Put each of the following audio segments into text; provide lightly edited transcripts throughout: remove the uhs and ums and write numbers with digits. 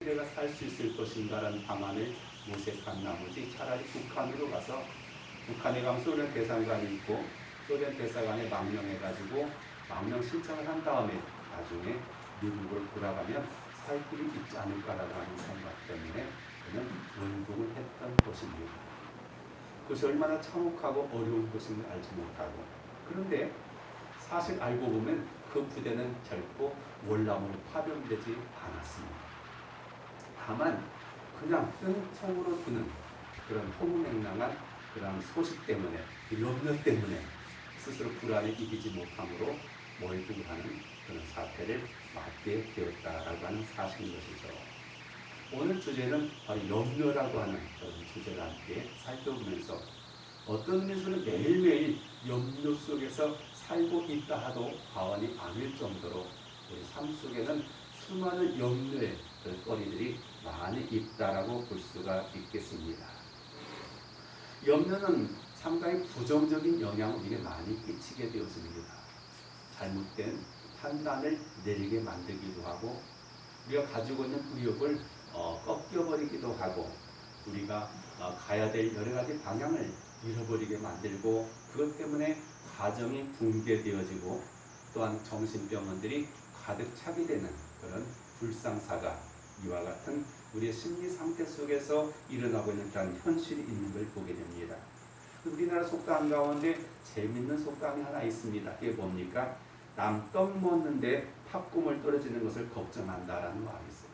세대가 살 수 있을 것인가라는 방안을 모색한 나머지 차라리 북한으로 가서 북한에 가면 소련 대사관이 있고 소련 대사관에 망명해가지고 망명 신청을 한 다음에 나중에 미국으로 돌아가면 살 길이 있지 않을까라고 하는 생각 때문에 그는 원국을 했던 것입니다. 그것이 얼마나 참혹하고 어려운 것인지 알지 못하고, 그런데 사실 알고 보면 그 부대는 결코 월남으로 파병되지 않았습니다. 다만 그냥 뜬통으로 드는 그런 허무맹랑한 그런 소식 때문에, 염려 때문에 스스로 불안에 이기지 못함으로 몰두를 하는 그런 사태를 맞게 되었다라고 하는 사실인 것이죠. 오늘 주제는 바로 염려라고 하는 그런 주제를 함께 살펴보면서 어떤 의미에서는 매일매일 염려 속에서 살고 있다 하도 과언이 아닐 정도로 우리 삶 속에는 수많은 염려의 거리들이 많이 있다라고 볼 수가 있겠습니다. 염려는 상당히 부정적인 영향을 우리에게 많이 끼치게 되었습니다. 잘못된 판단을 내리게 만들기도 하고, 우리가 가지고 있는 의욕을 꺾여버리기도 하고, 우리가 가야 될 여러 가지 방향을 잃어버리게 만들고, 그것 때문에 가정이 붕괴되어지고 또한 정신병원들이 가득 차게 되는 그런 불상사가 이와 같은 우리의 심리 상태 속에서 일어나고 있는 그런 현실이 있는 걸 보게 됩니다. 우리나라 속담 가운데 재밌는 속담이 하나 있습니다. 이게 뭡니까? 남 떡 먹는데 팥구멍 떨어지는 것을 걱정한다라는 말이 있어요.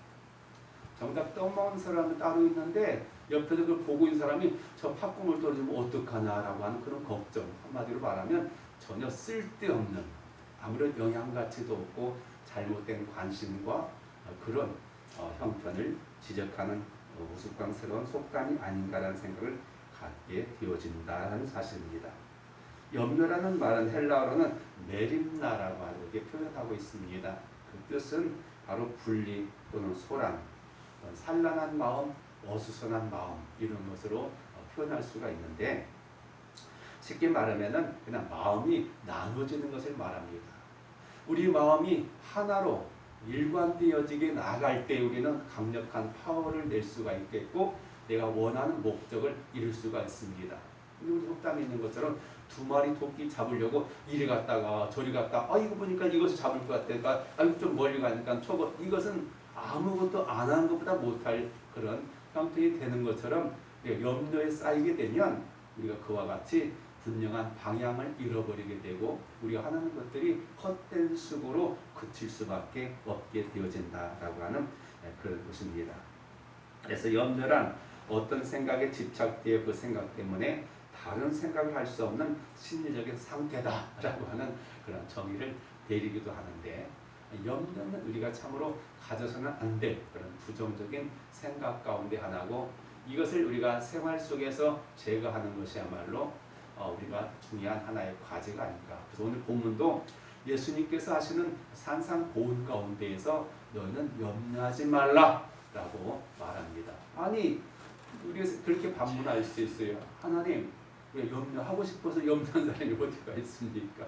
정작 떡 먹는 사람은 따로 있는데 옆에서 그걸 보고 있는 사람이 저 팥구멍 떨어지면 어떡하나라고 하는 그런 걱정, 한마디로 말하면 전혀 쓸데없는, 아무런 영향가치도 없고 잘못된 관심과 그런 형편을 지적하는 우스꽝스러운 속담이 아닌가라는 생각을 갖게 되어진다는 사실입니다. 염려라는 말은 헬라어로는 메림나라고 이렇게 표현하고 있습니다. 그 뜻은 바로 분리 또는 소란, 산란한 마음, 어수선한 마음, 이런 것으로 표현할 수가 있는데, 쉽게 말하면 그냥 마음이 나눠지는 것을 말합니다. 우리 마음이 하나로 일관되어지게 나아갈 때 우리는 강력한 파워를 낼 수가 있겠고, 내가 원하는 목적을 이룰 수가 있습니다. 우리 속담에 있는 것처럼 두 마리 토끼 잡으려고 이리 갔다가 저리 갔다가 이거 보니까 이것을 잡을 것 같다가 좀 멀리 가니까 저거, 이것은 아무것도 안 하는 것보다 못할 그런 형편이 되는 것처럼 염려에 쌓이게 되면 우리가 그와 같이 분명한 방향을 잃어버리게 되고 우리가 하는 것들이 헛된 수고로 그칠 수밖에 없게 되어진다라고 하는 그런 것입니다. 그래서 염려란 어떤 생각에 집착되어 그 생각 때문에 다른 생각을 할 수 없는 심리적인 상태다라고 하는 그런 정의를 내리기도 하는데, 염려는 우리가 참으로 가져서는 안 될 그런 부정적인 생각 가운데 하나고, 이것을 우리가 생활 속에서 제거하는 것이야말로 우리가 중요한 하나의 과제가 아닌가. 그래서 오늘 본문도 예수님께서 하시는 산상보훈 가운데에서 너는 염려하지 말라라고 말합니다. 아니, 우리가 그렇게 반문할 수 있어요. 하나님, 염려하고 싶어서 염려하는 사람이 어디가 있습니까?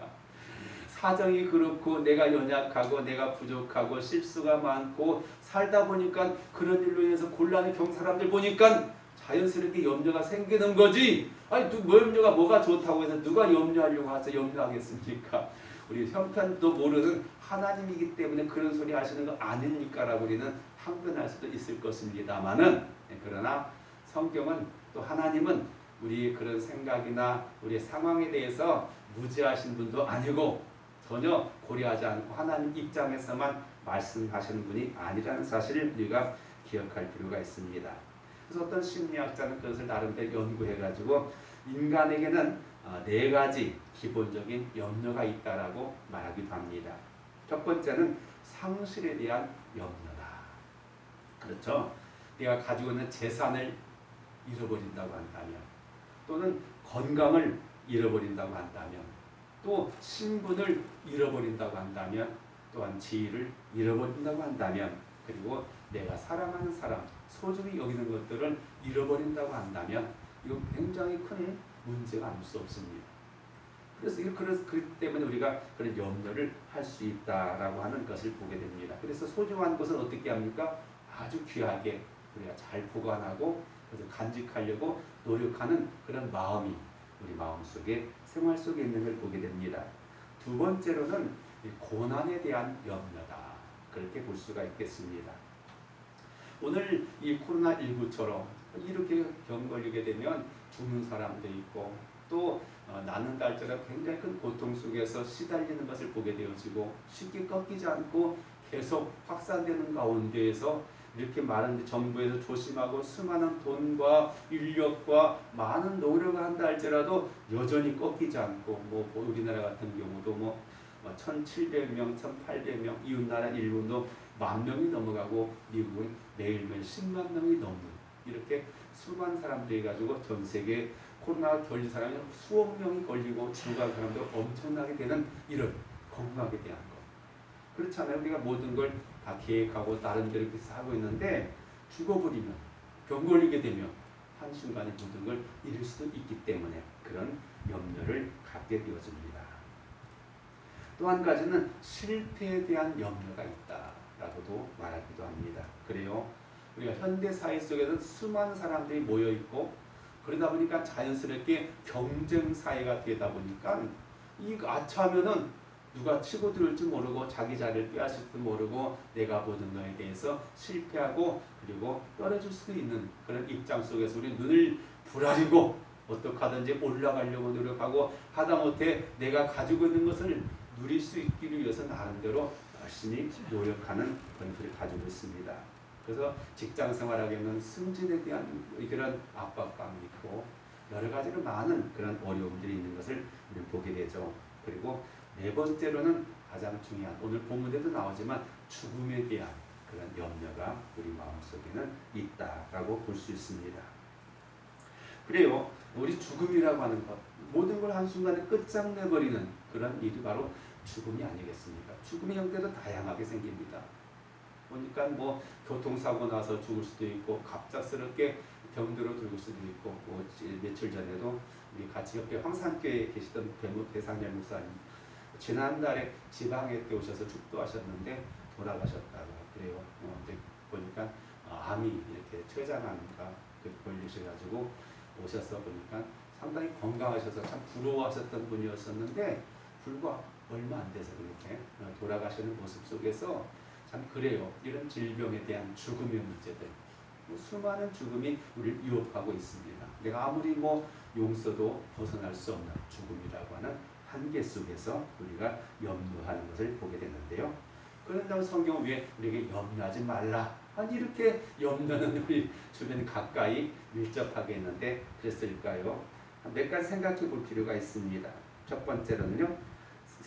사정이 그렇고 내가 연약하고 내가 부족하고 실수가 많고 살다 보니까 그런 일로 인해서 곤란을 겪는 사람들 보니까 자연스럽게 염려가 생기는 거지. 아니, 염려가 뭐가 좋다고 해서 누가 염려하려고 해서 염려하겠습니까? 우리 형편도 모르는 하나님이기 때문에 그런 소리 하시는 거 아닙니까라고 우리는 항변할 수도 있을 것입니다만은, 그러나 성경은 또 하나님은 우리 그런 생각이나 우리의 상황에 대해서 무지하신 분도 아니고 전혀 고려하지 않고 하나님 입장에서만 말씀하시는 분이 아니라는 사실을 우리가 기억할 필요가 있습니다. 그래서 어떤 심리학자는 그것을 나름대로 연구해가지고 인간에게는 4가지 기본적인 염려가 있다라고 말하기도 합니다. 첫 번째는 상실에 대한 염려다. 그렇죠? 내가 가지고 있는 재산을 잃어버린다고 한다면, 또는 건강을 잃어버린다고 한다면, 또 신분을 잃어버린다고 한다면, 또한 지위를 잃어버린다고 한다면, 그리고 내가 사랑하는 사람, 소중히 여기는 것들을 잃어버린다고 한다면 이거 굉장히 큰 문제가 아닐 수 없습니다. 그래서 그렇기 때문에 우리가 그런 염려를 할 수 있다라고 하는 것을 보게 됩니다. 그래서 소중한 것은 어떻게 합니까? 아주 귀하게 우리가 잘 보관하고 그래서 간직하려고 노력하는 그런 마음이 우리 마음속에 생활 속에 있는 걸 보게 됩니다. 두 번째로는 고난에 대한 염려다. 그렇게 볼 수가 있겠습니다. 오늘 이 코로나19처럼 이렇게 병 걸리게 되면 죽는 사람도 있고 또 나는 달처럼 굉장히 큰 고통 속에서 시달리는 것을 보게 되어지고 쉽게 꺾이지 않고 계속 확산되는 가운데에서 이렇게 많은 정부에서 조심하고 수많은 돈과 인력과 많은 노력을 한다 할지라도 여전히 꺾이지 않고 뭐 우리나라 같은 경우도 뭐 1,700명, 1,800명, 이웃나라 일본도 10,000명이 넘어가고 미국은 매일매일 10만 명이 넘는 이렇게 수많은 사람들이 가지고 전 세계 코로나 걸린 사람이 수억 명이 걸리고 죽어간 사람도 엄청나게 되는 이런 건강에 대한 것. 그렇잖아요. 우리가 모든 걸 다 계획하고 나름대로 이렇게 하고 있는데 죽어버리면 병 걸리게 되면 한순간에 모든 걸 잃을 수도 있기 때문에 그런 염려를 갖게 되어집니다. 또 한 가지는 실패에 대한 염려가 있다라고도 말하기도 합니다. 그래요. 우리가 현대 사회 속에서 수많은 사람들이 모여 있고 그러다 보니까 자연스럽게 경쟁 사회가 되다 보니까 이 아차하면은 누가 치고 들을지 모르고 자기 자리를 빼앗을지 모르고 내가 보는 거에 대해서 실패하고 그리고 떨어질 수도 있는 그런 입장 속에서 우리 눈을 부라리고 어떻게 하든지 올라가려고 노력하고 하다못해 내가 가지고 있는 것을 누릴 수 있기를 위해서 나름대로 열심히 노력하는 그런 것을 가지고 있습니다. 그래서 직장 생활하게는 승진에 대한 그런 압박감이 있고 여러 가지로 많은 그런 어려움들이 있는 것을 우리는 보게 되죠. 그리고 네 번째로는 가장 중요한 오늘 본문에도 나오지만 죽음에 대한 그런 염려가 우리 마음속에는 있다라고 볼 수 있습니다. 그래요. 우리 죽음이라고 하는 것 모든 걸 한순간에 끝장내버리는 그런 일이 바로 죽음이 아니겠습니까? 죽음의 형태도 다양하게 생깁니다. 보니까 뭐 교통사고 나서 죽을 수도 있고 갑작스럽게 병들어 죽을 수도 있고 뭐 며칠 전에도 우리 같이 옆에 황산교회에 계시던 배상열 목사님 지난달에 지방에 때 오셔서 축도하셨는데 돌아가셨다고 그래요. 보니까 암이 이렇게 췌장암인가 걸리셔가지고 오셔서 보니까 상당히 건강하셔서 참 부러워하셨던 분이었었는데 불과 얼마 안 돼서 그렇게 돌아가시는 모습 속에서 참 그래요. 이런 질병에 대한 죽음의 문제들 수많은 죽음이 우리를 유혹하고 있습니다. 내가 아무리 뭐 용서도 벗어날 수 없는 죽음이라고 하는 한계 속에서 우리가 염려하는 것을 보게 되는데요. 그런다고 성경은 왜 우리에게 염려하지 말라 아니 이렇게 염려는 우리 주변 가까이 밀접하게 있는데 그랬을까요? 몇 가지 생각해 볼 필요가 있습니다. 첫 번째로는요.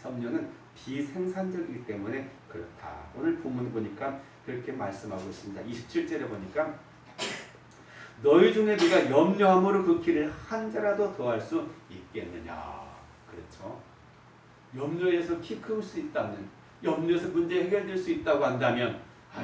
염려는 비생산적이기 때문에 그렇다. 오늘 본문 보니까 그렇게 말씀하고 있습니다. 27절에 보니까 너희 중에 네가 염려함으로 그 길을 한 자라도 더할 수 있겠느냐. 그렇죠. 염려해서 키 크울 수 있다면 염려해서 문제 해결될 수 있다고 한다면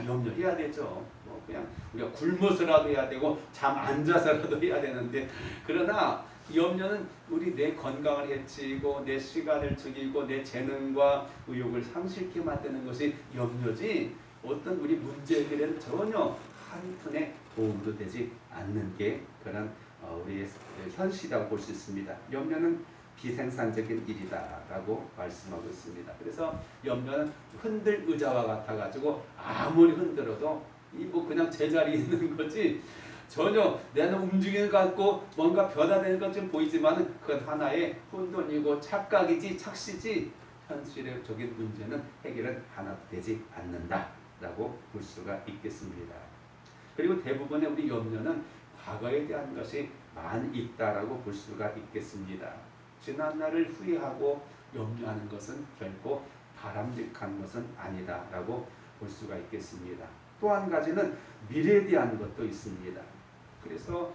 염려해야 되죠. 뭐 그냥 우리가 굶어서라도 해야 되고 잠 안 자서라도 해야 되는데 그러나 염려는 우리 내 건강을 해치고 내 시간을 죽이고 내 재능과 의욕을 상실케 만드는 것이 염려지 어떤 우리 문제 해결에는 전혀 한 푼의 도움도 되지 않는 게 그런 우리의 현실이라고 볼 수 있습니다. 염려는 비생산적인 일이다라고 말씀하고 있습니다. 그래서 염려는 흔들 의자와 같아가지고 아무리 흔들어도 뭐 그냥 제자리에 있는 거지 전혀 내는 움직이는 것 같고 뭔가 변화되는 것처럼 보이지만 그건 하나의 혼돈이고 착각이지 착시지 현실적인 문제는 해결은 하나도 되지 않는다라고 볼 수가 있겠습니다. 그리고 대부분의 우리 염려는 과거에 대한 것이 많이 있다라고 볼 수가 있겠습니다. 지난 날을 후회하고 염려하는 것은 결코 바람직한 것은 아니다라고 볼 수가 있겠습니다. 또 한 가지는 미래에 대한 것도 있습니다. 그래서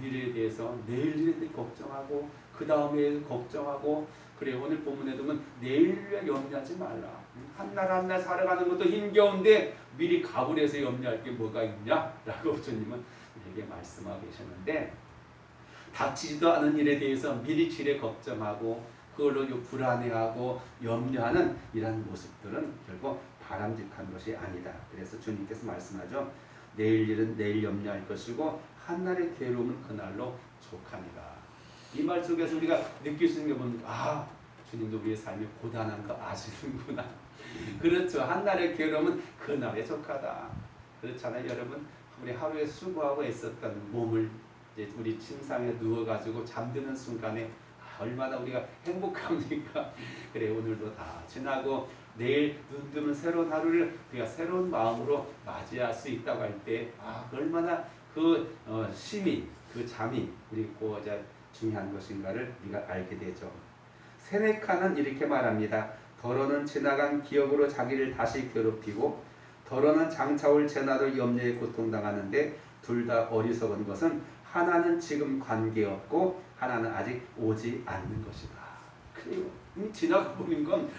미래에 대해서 내일에 대해 걱정하고 그 다음에 걱정하고 그래 오늘 본문에 보면 내일에 염려하지 말라. 한 날 한 날 살아가는 것도 힘겨운데 미리 각오를 해서 염려할 게 뭐가 있냐라고 주님은 우리에게 말씀하고 계셨는데 닥치지도 않은 일에 대해서 미리 지레 걱정하고 그걸로 불안해하고 염려하는 이런 모습들은 결국 바람직한 것이 아니다. 그래서 주님께서 말씀하죠. 내일 일은 내일 염려할 것이고 한날의 괴로움은 그날로 족하니라. 이 말 속에서 우리가 느낄 수 있는 게 뭡니까? 아, 주님도 우리의 삶이 고단한 거 아시는구나. 그렇죠. 한날의 괴로움은 그날에 족하다. 그렇잖아요, 여러분. 우리 하루에 수고하고 애썼던 몸을 이제 우리 침상에 누워가지고 잠드는 순간에 얼마나 우리가 행복합니까? 그래, 오늘도 다 지나고 내일 눈 뜨면 새로운 하루를 우리가 새로운 마음으로 맞이할 수 있다고 할 때 얼마나 그 심히 그 잠이 우리 이제 중요한 것인가를 우리가 알게 되죠. 세네카는 이렇게 말합니다. 더러는 지나간 기억으로 자기를 다시 괴롭히고 더러는 장차올 재난을 염려에 고통당하는데 둘 다 어리석은 것은 하나는 지금 관계없고 하나는 아직 오지 않는 것이다. 그래요. 지나가 버린 건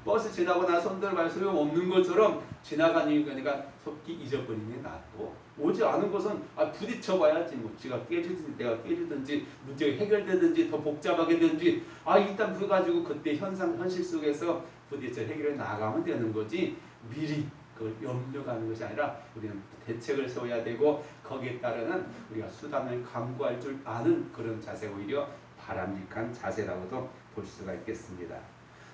버스 지나고 나서 손들발 소용없는 것처럼 지나가는 거니까 속기 잊어버리는 게 낫고 오지 않은 것은 부딪혀 봐야지 뭐 지가 깨지든지 내가 깨지든지 문제가 해결되든지 더 복잡하게 되든지 일단 그거 가지고 그때 현실 속에서 부딪혀 해결해 나가면 되는 거지 미리 그걸 염려하는 것이 아니라 우리는 대책을 세워야 되고 거기에 따르는 우리가 수단을 강구할 줄 아는 그런 자세가 오히려 바람직한 자세라고도 볼 수가 있겠습니다.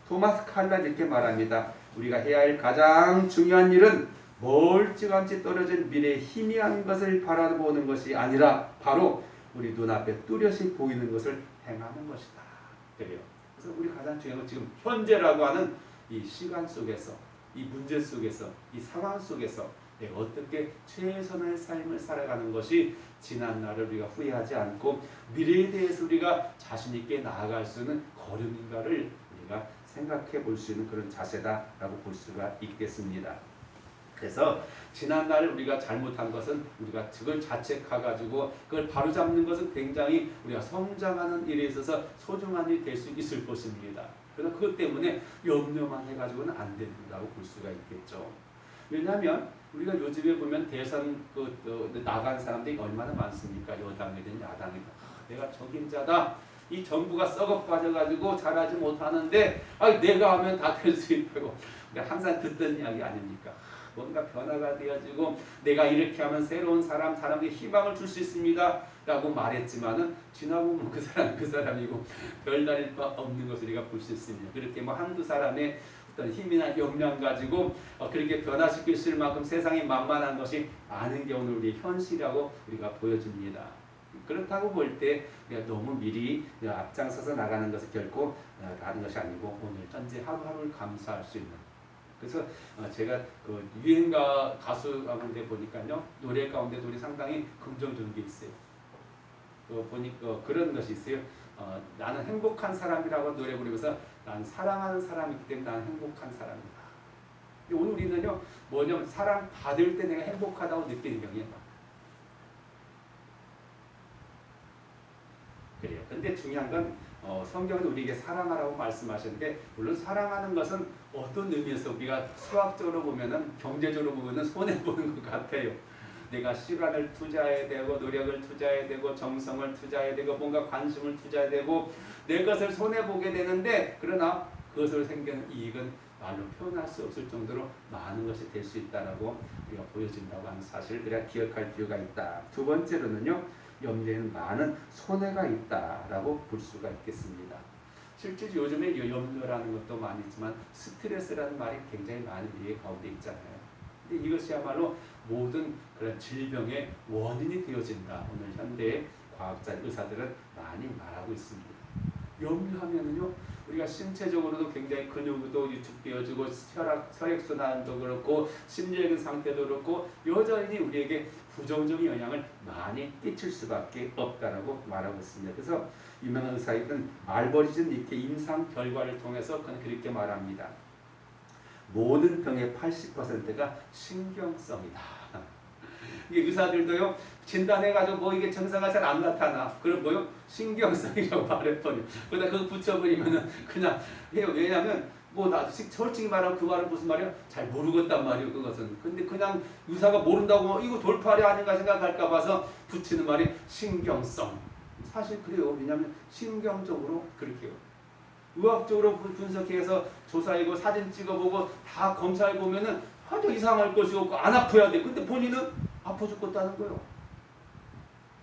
토마스 칼라 이렇게 말합니다. 우리가 해야 할 가장 중요한 일은 멀찌감치 떨어진 미래의 희미한 것을 바라보는 것이 아니라 바로 우리 눈앞에 뚜렷이 보이는 것을 행하는 것이다. 그래요. 그래서 우리 가장 중요한 건 지금 현재라고 하는 이 시간 속에서 이 문제 속에서 이 상황 속에서 내가 어떻게 최선의 삶을 살아가는 것이 지난 날을 우리가 후회하지 않고 미래에 대해서 우리가 자신 있게 나아갈 수 있는 걸음인가를 우리가 생각해 볼 수 있는 그런 자세다라고 볼 수가 있겠습니다. 그래서 지난 날 우리가 잘못한 것은 우리가 그걸 자책해가지고 그걸 바로잡는 것은 굉장히 우리가 성장하는 일에 있어서 소중한 일이 될 수 있을 것입니다. 그래서 그것 때문에 염려만 해가지고는 안 된다고 볼 수가 있겠죠. 왜냐하면 우리가 요즘에 보면 대선 나간 사람들이 얼마나 많습니까? 여당이든 야당이든 내가 적임자다. 이 정부가 썩어 빠져가지고 잘하지 못하는데 내가 하면 다 될 수 있다고 항상 듣던 이야기 아닙니까? 뭔가 변화가 되어지고 내가 이렇게 하면 새로운 사람들이 희망을 줄 수 있습니다 라고 말했지만은 지나보면 그 사람이고 별다를 바 없는 것을 우리가 볼 수 있습니다. 그렇게 한두 사람의 어떤 힘이나 역량 가지고 그렇게 변화시킬 수 있을 만큼 세상이 만만한 것이 아는 게 오늘 우리 현실이라고 우리가 보여줍니다. 그렇다고 볼 때 우리가 너무 미리 앞장서서 나가는 것은 결코 다른 것이 아니고 오늘 현재 하루하루를 감사할 수 있는. 그래서 제가 그 유행가 가수 가운데 보니까요 노래 가운데도 우리 상당히 긍정적인 게 있어요. 보니까 그런 것이 있어요. 나는 행복한 사람이라고 노래 부르면서 난 사랑하는 사람이기 때문에 나는 행복한 사람이다. 오늘 우리는요 뭐냐면 사랑 받을 때 내가 행복하다고 느끼는 경우에요. 그래요. 근데 중요한 건 성경은 우리에게 사랑하라고 말씀하셨는데 물론 사랑하는 것은 어떤 의미에서 우리가 수학적으로 보면은 경제적으로 보면은 손해 보는 것 같아요. 내가 시간을 투자해야 되고 노력을 투자해야 되고 정성을 투자해야 되고 뭔가 관심을 투자해야 되고 내 것을 손해 보게 되는데 그러나 그것으로 생기는 이익은 말로 표현할 수 없을 정도로 많은 것이 될 수 있다라고 우리가 보여진다고 하는 사실을 우리가 기억할 필요가 있다. 두 번째로는요. 염려에는 많은 손해가 있다라고 볼 수가 있겠습니다. 실제 요즘에 염려라는 것도 많이 있지만 스트레스라는 말이 굉장히 많은 우리 가운데 있잖아요. 근데 이것이야말로 모든 그런 질병의 원인이 되어진다. 오늘 현대 과학자 의사들은 많이 말하고 있습니다. 염려하면은요 우리가 신체적으로도 굉장히 근육도 위축되어지고 혈액순환도 그렇고 심리적인 상태도 그렇고 여전히 우리에게 부정적인 영향을 많이 끼칠 수밖에 없다라고 말하고 있습니다. 그래서 유명한 의사이던 알버리즌 이렇게 임상 결과를 통해서 그는 그렇게 말합니다. 모든 병의 80%가 신경성이다. 이게 의사들도요 진단해가지고 이게 증상가 잘 안 나타나. 그럼 뭐요? 신경성이라고 말해버려. 그러다 그거 붙여버리면은 그냥 해요. 왜냐하면 나도 솔직히 말하면 그 말은 무슨 말이야? 잘 모르겠단 말이에요. 그것은. 근데 그냥 의사가 모른다고 이거 돌팔이 아닌가 생각할까 봐서 붙이는 말이 신경성. 사실 그래요. 왜냐하면 신경적으로 그렇게 해요. 의학적으로 분석해서 조사하고 사진 찍어보고 다 검사해보면은 하도 이상할 것이 없고 안 아파야 돼. 근데 본인은 아파 죽겠다는 거예요.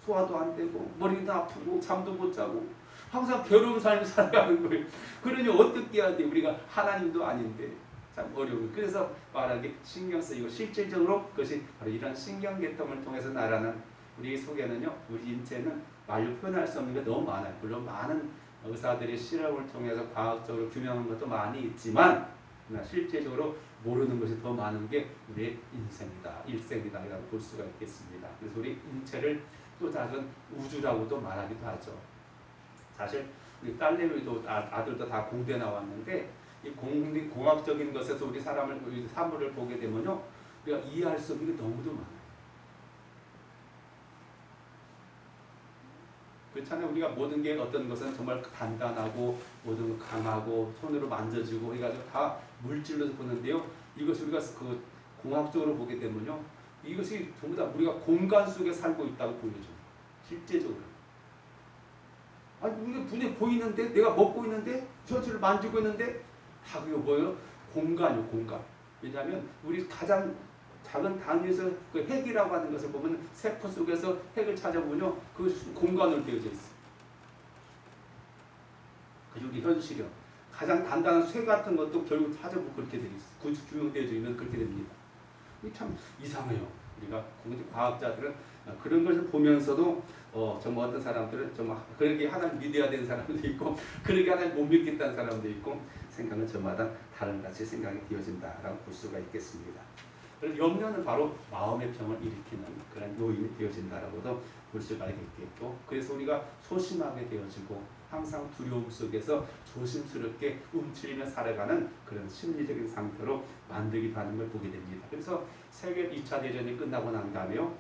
소화도 안 되고 머리도 아프고 잠도 못 자고 항상 괴로운 삶을 살아가는 거예요. 그러니 어떻게 해야 돼? 우리가 하나님도 아닌데 참 어려워요. 그래서 말하기 신경 쓰이고 실질적으로 그것이 바로 이런 신경계통을 통해서 나라는 우리 속에는요, 우리 인체는 말로 표현할 수 없는 게 너무 많아요. 물론 많은 의사들의 실험을 통해서 과학적으로 규명한 것도 많이 있지만 실제적으로 모르는 것이 더 많은 게 우리의 인생이다, 일생이다 라고 볼 수가 있겠습니다. 그래서 우리 인체를 또 작은 우주라고도 말하기도 하죠. 사실 우리 딸내미도 아들도 다 공대 나왔는데 이 공학적인 것에서 우리 사물을 보게 되면요, 우리가 이해할 수 없는 게 너무도 많아요. 그렇잖아요. 우리가 모든 게 어떤 것은 정말 단단하고 모든 강하고 손으로 만져지고 해가지고 다 물질로서 보는데요. 이것을 우리가 그 공학적으로 보게 되면요, 이것이 전부 다 우리가 공간 속에 살고 있다고 보여줘요. 실제적으로. 아니 우리가 눈에 보이는데 내가 먹고 있는데 셔츠를 만지고 있는데 다 그게 뭐예요? 공간이요, 공간. 왜냐하면 우리 가장 작은 단위에서 그 핵이라고 하는 것을 보면 세포 속에서 핵을 찾아보면요, 그 공간으로 되어져 있어요. 그리고 우리 현실이요. 가장 단단한 쇠 같은 것도 결국 찾아보면 그렇게 되어 있어요. 규명되어져 있는 그렇게 됩니다. 참 이상해요. 우리가 과학자들은 그런 것을 보면서도 정말 어떤 사람들은 정말 그렇게 하나님 믿어야 되는 사람도 있고 그렇게 하나님 못 믿겠다는 사람도 있고 생각은 저마다 다른 같이 생각이 되어진다라고 볼 수가 있겠습니다. 그래서 염려는 바로 마음의 병을 일으키는 그런 요인이 되어진다라고도 볼 수가 있겠고, 그래서 우리가 소심하게 되어지고 항상 두려움 속에서 조심스럽게 움츠리며 살아가는 그런 심리적인 상태로 만들기도 하는 걸 보게 됩니다. 그래서 세계 2차 대전이 끝나고 난 다음에요,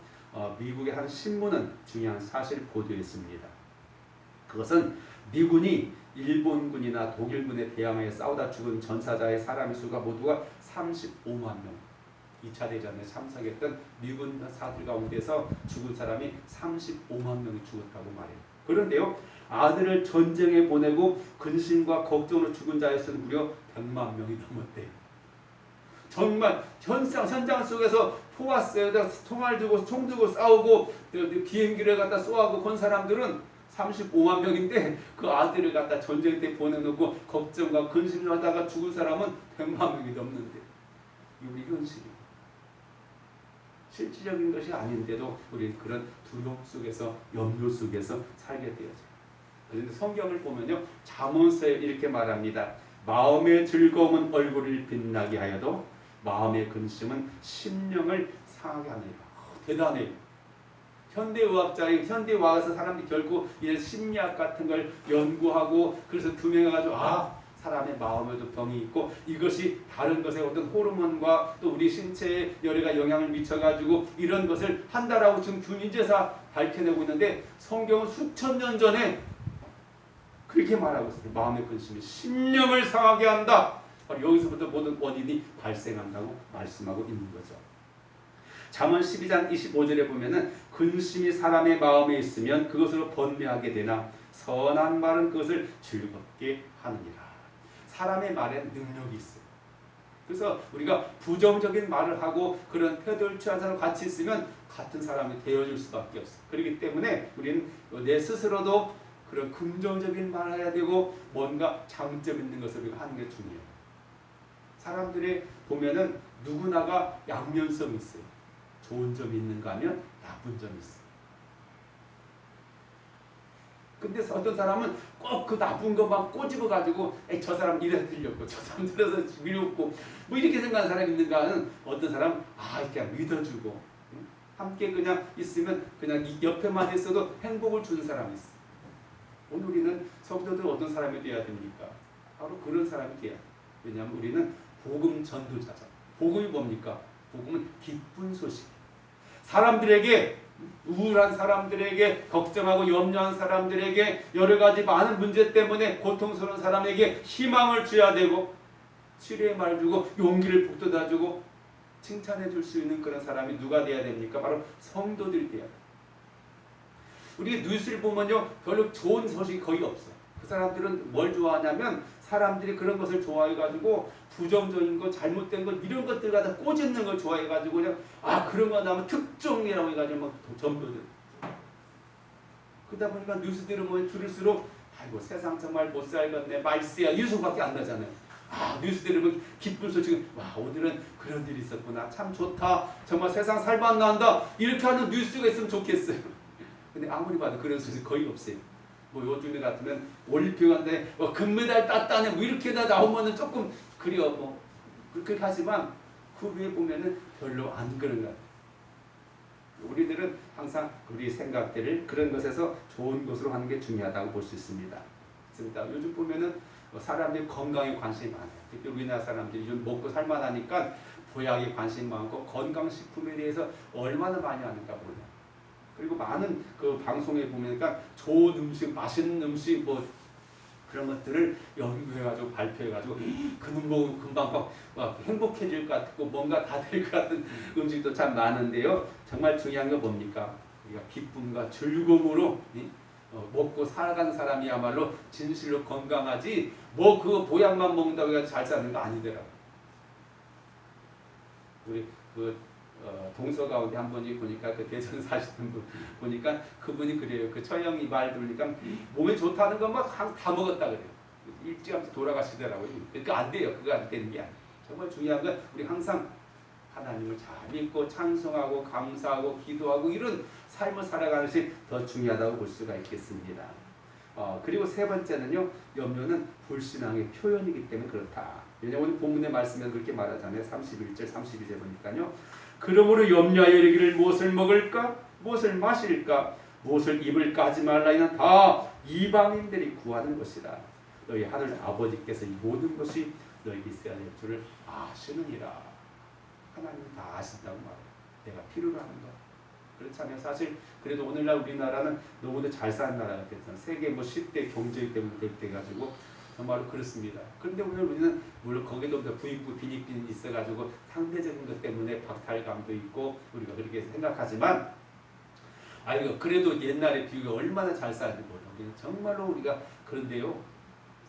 미국의 한 신문은 중요한 사실을 보도했습니다. 그것은 미군이 일본군이나 독일군에 대항하여 싸우다 죽은 전사자의 사람의 수가 모두가 35만 명. 2차 대전에 참석했던 미군 사들 가운데서 죽은 사람이 35만 명이 죽었다고 말해요. 그런데요, 아들을 전쟁에 보내고 근심과 걱정으로 죽은 자의 수는 무려 100만 명이 넘었대요. 정말 현장 속에서 포화스에다 총알 들고 총 들고 싸우고 비행기를 갖다 쏘아고 건 사람들은 35만 명인데 그 아들을 갖다 전쟁 때 보내놓고 걱정과 근심을 하다가 죽은 사람은 100만 명이 넘는데, 이 우리 현실이에요. 실질적인 것이 아닌데도 우리는 그런 두려움 속에서 염려 속에서 살게 되어져요. 그런데 성경을 보면요, 잠언서에 이렇게 말합니다. 마음의 즐거움은 얼굴을 빛나게 하여도 마음의 근심은 심령을 상하게 하느니라. 대단해요. 현대의학에서 사람들이 결국 이런 심리학 같은 걸 연구하고 그래서 규명해가지고 사람의 마음에도 병이 있고 이것이 다른 것에 어떤 호르몬과 또 우리 신체에 여러 가지 영향을 미쳐가지고 이런 것을 한다라고 지금 이제서 밝혀내고 있는데, 성경은 수천 년 전에 그렇게 말하고 있어요. 마음의 근심이 심령을 상하게 한다. 바로 여기서부터 모든 원인이 발생한다고 말씀하고 있는 거죠. 잠언 12장 25절에 보면은 근심이 사람의 마음에 있으면 그것으로 번뇌하게 되나 선한 말은 그것을 즐겁게 하느니라. 사람의 말에 능력이 있어요. 그래서 우리가 부정적인 말을 하고 그런 태도를 취한 사람 같이 있으면 같은 사람이 되어줄 수밖에 없어요. 그렇기 때문에 우리는 내 스스로도 그런 긍정적인 말을 해야 되고 뭔가 장점 있는 것을 우리가 하는 게 중요해요. 사람들이 보면은 누구나가 양면성이 있어요. 좋은 점이 있는가 하면 나쁜 점이 있어요. 근데 어떤 사람은 꼭 그 나쁜 것만 꼬집어가지고 저 사람 이래서 들렸고 저 사람 들어서 미웠고 뭐 이렇게 생각하는 사람이 있는가 하는 어떤 사람 그냥 믿어주고 함께 그냥 있으면 그냥 옆에만 있어도 행복을 주는 사람이 있어요. 오늘 우리는 성도들 어떤 사람이 되어야 됩니까? 바로 그런 사람이 돼야 돼요. 왜냐하면 우리는 복음 전도자죠. 복음이 뭡니까? 복음은 기쁜 소식. 사람들에게 우울한 사람들에게 걱정하고 염려한 사람들에게 여러 가지 많은 문제 때문에 고통스러운 사람에게 희망을 줘야 되고 치료의 말 주고 용기를 북돋아 주고 칭찬해 줄 수 있는 그런 사람이 누가 돼야 됩니까? 바로 성도들이 돼야 돼요. 우리 뉴스를 보면요 별로 좋은 소식이 거의 없어요. 그 사람들은 뭘 좋아하냐면 사람들이 그런 것을 좋아해가지고 부정적인 것, 잘못된 것 이런 것들 갖다 꼬집는 걸 좋아해가지고 그냥 그런 거 나오면 특종이라고 해가지고 막 전부들. 그러다 보니까 뉴스 들으면 들을수록 아이고 세상 정말 못 살겠네 말세야 이 소리밖에 안 나잖아요. 뉴스 들으면 기쁜 소식은 오늘은 그런 일이 있었구나 참 좋다 정말 세상 살만 난다 이렇게 하는 뉴스가 있으면 좋겠어요. 근데 아무리 봐도 그런 소식 거의 없어요. 뭐 요즘에 같으면 올림픽한테 금메달 땄다네 뭐 이렇게 나오면은 조금 그래요. 뭐 그렇게 하지만 그 위에 보면은 별로 안 그런 것 같아요. 우리들은 항상 우리 생각들을 그런 것에서 좋은 것으로 하는 게 중요하다고 볼 수 있습니다. 그렇습니다. 요즘 보면은 사람들이 건강에 관심이 많아요. 특히 우리나라 사람들이 요즘 먹고 살만하니까 보약에 관심이 많고 건강식품에 대해서 얼마나 많이 하는가 몰라요. 그리고 많은 그 방송에 보니까 좋은 음식, 맛있는 음식 뭐 그런 것들을 연구해가지고 발표해가지고 그놈 먹으면 금방 막 행복해질 것 같고 뭔가 다 될 것 같은 음식도 참 많은데요. 정말 중요한 게 뭡니까? 우리가 기쁨과 즐거움으로 먹고 살아가는 사람이야말로 진실로 건강하지 뭐 그거 보약만 먹는다고 해서 잘 사는 거 아니더라고요. 우리 동서 가운데 한 분이 보니까 그 대전 사시는 분 보니까 그분이 그래요. 그 처형이 말 들으니까 몸에 좋다는 것만 다 먹었다 그래요. 일찌감치 돌아가시더라고요. 그러니까 안 돼요. 그거 안 되는 게 아니에요. 정말 중요한 건 우리 항상 하나님을 잘 믿고 찬송하고 감사하고 기도하고 이런 삶을 살아가는 것이 더 중요하다고 볼 수가 있겠습니다. 그리고 세 번째는요. 염려는 불신앙의 표현이기 때문에 그렇다. 왜냐하면 오늘 본문의 말씀에 그렇게 말하잖아요. 31절 32절 보니까요. 그러므로 염려하여 이르기를 무엇을 먹을까? 무엇을 마실까? 무엇을 입을까 하지 말라. 이는 다 이방인들이 구하는 것이라. 너희 하늘 아버지께서 이 모든 것이 너희에게 있어야 될 줄을 아시느니라. 하나님은 다 아신다고 말해요. 내가 필요로 하는 것. 그렇잖아요. 사실 그래도 오늘날 우리나라는 너무도 잘 사는 나라가 됐잖아요. 세계 10대 경제 때문에 돼가지고 정말로 그렇습니다. 그런데 오늘 우리는 물론 거기도 부익부 빈익빈이 있어가지고 상대적인 것 때문에 박탈감도 있고 우리가 그렇게 생각하지만 그래도 옛날에 비교해 얼마나 잘 살지 몰라요. 정말로 우리가 그런데요.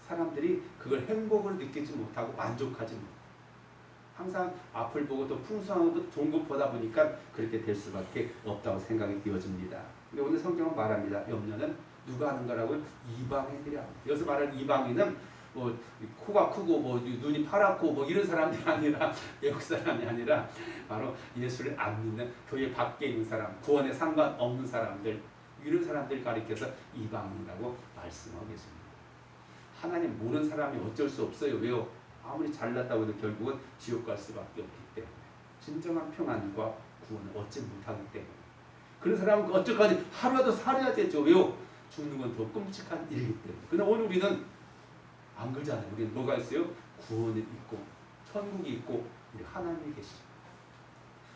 사람들이 그걸 행복을 느끼지 못하고 만족하지 못해요. 항상 앞을 보고 또 풍성한 것도 좋은 것 보다 보니까 그렇게 될 수밖에 없다고 생각이 되어집니다. 근데 오늘 성경은 말합니다. 염려는 누가 하는 거라고요? 이방인들이 합니다. 여기서 말하는 이방인은 뭐 코가 크고 뭐 눈이 파랗고 뭐 이런 사람들이 아니라 외국 사람이 아니라 바로 예수를 안 믿는 교회 밖에 있는 사람, 구원에 상관없는 사람들 이런 사람들 가리켜서 이방인이라고 말씀하고 계십니다. 하나님 모르는 사람이 어쩔 수 없어요. 왜요? 아무리 잘났다고 해도 결국은 지옥 갈 수밖에 없기 때문에 진정한 평안과 구원을 얻지 못하기 때문에 그런 사람은 어쩌까지 하루라도 살아야 되죠. 왜요? 죽는 건 더 끔찍한 일이기 때문에. 그러나 오늘 우리는 안 그러잖아요. 우리는 뭐가 있어요? 구원이 있고 천국이 있고 우리 하나님이 계시죠.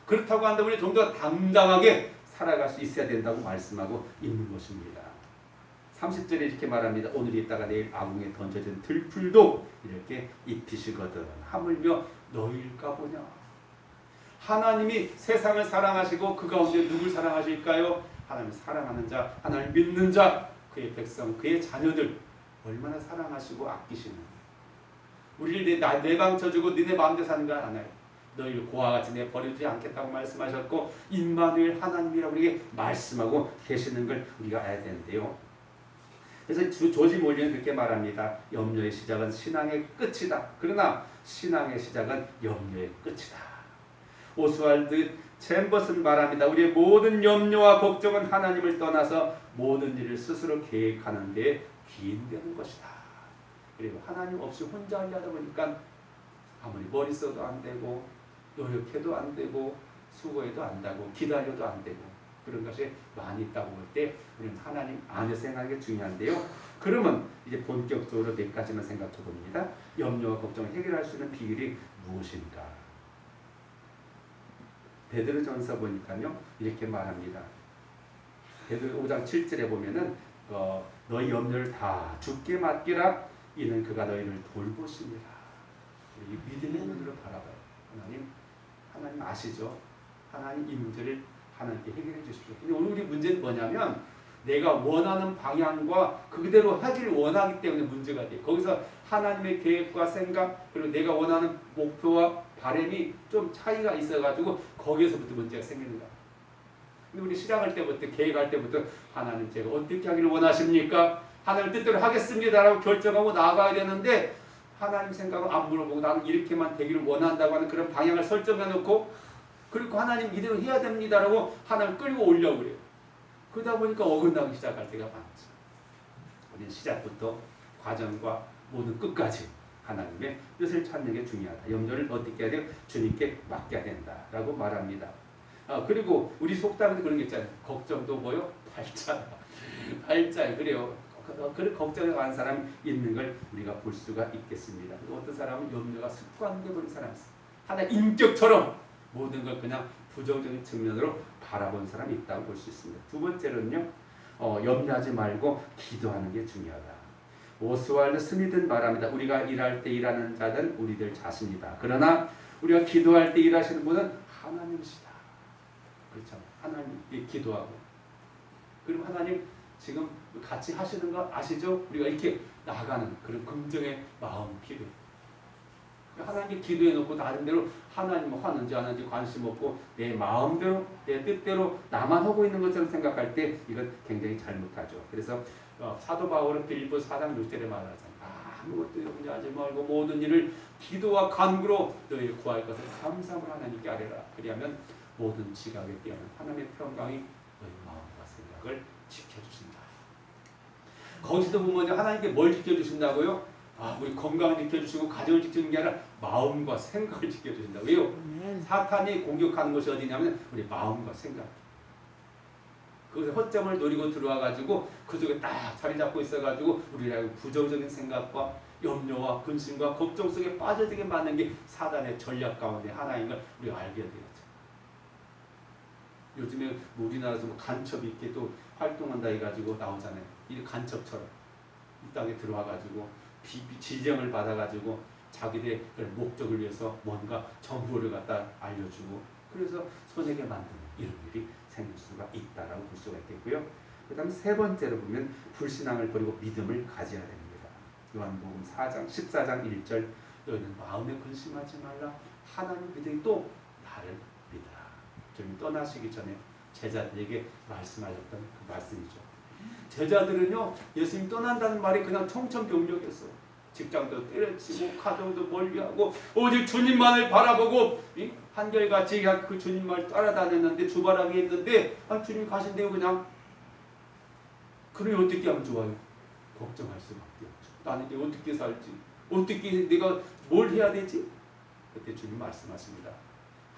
그렇다고 한다면 우리 좀 더 당당하게 살아갈 수 있어야 된다고 말씀하고 있는 것입니다. 30절에 이렇게 말합니다. 오늘 있다가 내일 아궁에 던져진 들풀도 이렇게 입히시거든. 하물며 너희일까 보냐. 하나님이 세상을 사랑하시고 그 가운데 누굴 사랑하실까요? 하나님을 사랑하는 자, 하나님을 믿는 자, 그의 백성, 그의 자녀들 얼마나 사랑하시고 아끼시는. 우리를 내방쳐주고 너네 마음대로 사는 거 아나요? 너희를 고아와 같이 내 버리지 않겠다고 말씀하셨고 임마누엘 하나님이라고 우리에게 말씀하고 계시는 걸 우리가 알아야 되는데요. 그래서 조지 몰리는 그렇게 말합니다. 염려의 시작은 신앙의 끝이다. 그러나 신앙의 시작은 염려의 끝이다. 오스왈드 챔버스는 말합니다. 우리의 모든 염려와 걱정은 하나님을 떠나서 모든 일을 스스로 계획하는 데 기인되는 것이다. 그리고 하나님 없이 혼자 하려다 보니까 아무리 머리 써도 안 되고 노력해도 안 되고 수고해도 안 되고 기다려도 안 되고 그런 것이 많이 있다고 볼 때 우리는 하나님 안에서 생각하는 게 중요한데요. 그러면 이제 본격적으로 몇 가지만 생각해 봅니다. 염려와 걱정을 해결할 수 있는 비결이 무엇인가? 베드로전서 보니까요 이렇게 말합니다. 베드로 5장 7절에 보면은 너희 염려를 다 주께 맡기라. 이는 그가 너희를 돌보시니라. 이 믿음의 눈으로 바라봐요. 하나님 아시죠? 하나님 이 문제를 하나님께 해결해 주십시오. 근데 오늘 우리 문제는 뭐냐면 내가 원하는 방향과 그대로 하기를 원하기 때문에 문제가 돼. 거기서 하나님의 계획과 생각 그리고 내가 원하는 목표와 바람이 좀 차이가 있어가지고 거기에서부터 문제가 생기는 거야. 근데 우리 시작할 때부터 계획할 때부터 하나님 제가 어떻게 하기를 원하십니까? 하나님 뜻대로 하겠습니다라고 결정하고 나가야 되는데 하나님 생각을 안 물어보고 나는 이렇게만 되기를 원한다고 하는 그런 방향을 설정해 놓고 그리고 하나님 이대로 해야 됩니다라고 하나님 끌고 오려고 그래요. 그러다 보니까 어긋나기 시작할 때가 많죠. 우리는 시작부터 과정과 모든 끝까지 하나님의 뜻을 찾는 게 중요하다. 염려를 어떻게 해야 돼요? 주님께 맡겨야 된다라고 말합니다. 그리고 우리 속담에도 그런 게 있잖아요. 걱정도 뭐요? 팔자. 팔자. 그래요. 그런 걱정을 하는 사람이 있는 걸 우리가 볼 수가 있겠습니다. 또 어떤 사람은 염려가 습관되어 버린 사람이 있어요. 하나 인격처럼 모든 걸 그냥 부정적인 측면으로 바라본 사람이 있다고 볼 수 있습니다. 두 번째로는요. 염려하지 말고 기도하는 게 중요하다. 오스왈드 스미드는 말합니다. 우리가 일할 때 일하는 자는 우리들 자신이다. 그러나 우리가 기도할 때 일하시는 분은 하나님이시다. 그렇죠. 하나님께 기도하고 그리고 하나님 지금 같이 하시는 거 아시죠? 우리가 이렇게 나가는 그런 긍정의 마음이 필요해요. 하나님께 기도해 놓고 나름대로 하나님 하는지 안 하는지 관심 없고 내 마음대로 내 뜻대로 나만 하고 있는 것처럼 생각할 때 이건 굉장히 잘못하죠. 그래서 사도 바울은 빌립보 4장 6절에 말하잖아요. 아무것도 염려하지 말고 모든 일을 기도와 간구로 너희 구할 것을 감사함으로 하나님께 아뢰라. 그리하면 모든 지각에 뛰어난 하나님의 평강이 너희 마음과 생각을 지켜주신다. 거기서도 보면 하나님께 뭘 지켜주신다고요? 우리 건강을 지켜주시고 가정을 지켜주는 게 아니라 마음과 생각을 지켜주신다. 왜요? 사탄이 공격하는 것이 어디냐면 우리 마음과 생각. 거기서 허점을 노리고 들어와가지고 그 속에 딱 자리 잡고 있어가지고 우리가 부정적인 생각과 염려와 근심과 걱정 속에 빠져들게 만든 게 사단의 전략 가운데 하나인 걸 우리가 알게 되었죠. 요즘에 우리나라에서 간첩이 이렇게 또 활동한다 해가지고 나오잖아요. 이 간첩처럼 이 땅에 들어와가지고 지령을 받아가지고 자기들의 목적을 위해서 뭔가 정보를 갖다 알려주고 그래서 손해게 만드는 이런 일이 생길 수가 있다라고 볼 수가 있겠고요. 그 다음 세 번째로 보면 불신앙을 버리고 믿음을 가져야 됩니다. 요한복음 14장 1절 너희는 마음에 근심하지 말라 하나님 믿으니 또 나를 믿어라. 주님 떠나시기 전에 제자들에게 말씀하셨던 그 말씀이죠. 제자들은요 예수님 떠난다는 말이 그냥 청천벽력이었어요. 직장도 때려치고 가정도 멀리하고 오직 주님만을 바라보고 한결같이 그 주님만을 따라다녔는데 주바라기 했는데 주님 가신대요 그냥. 그러면 어떻게 하면 좋아요? 걱정할 수밖에 없죠. 나는 이제 어떻게 살지? 어떻게 내가 뭘 해야 되지? 그때 주님 말씀하십니다.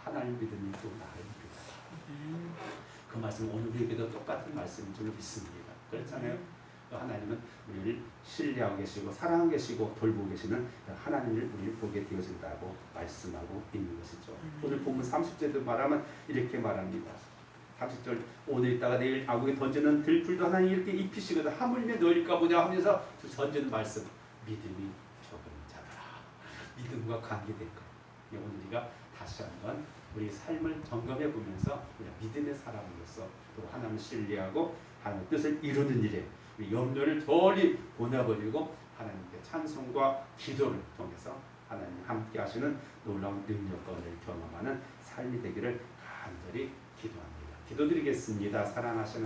하나님 믿으니 또 나를 믿어라. 그 말씀 오늘에게도 똑같은 말씀인 줄 믿습니다. 그렇잖아요. 하나님은 우리를 신뢰하고 계시고 사랑하고 계시고 돌보고 계시는 하나님을 우리를 보게 되어진다고 말씀하고 있는 것이죠. 오늘 본문 30절도 말하면 이렇게 말합니다. 30절 오늘 있다가 내일 아궁에 던지는 들풀도 하나님 이렇게 입히시거든 하물며 넣을까 보냐 하면서 던지는 말씀 믿음이 적은 자들아 믿음과 관계된 것. 오늘 우리가 다시 한번 우리 삶을 점검해 보면서 우리가 믿음의 사람으로서 또 하나님을 신뢰하고 하나님의 뜻을 이루는 일에 우리 염려를 저리 보내버리고 하나님께 찬송과 기도를 통해서 하나님 함께 하시는 놀라운 능력권을 경험하는 삶이 되기를 간절히 기도합니다. 기도드리겠습니다. 사랑하시는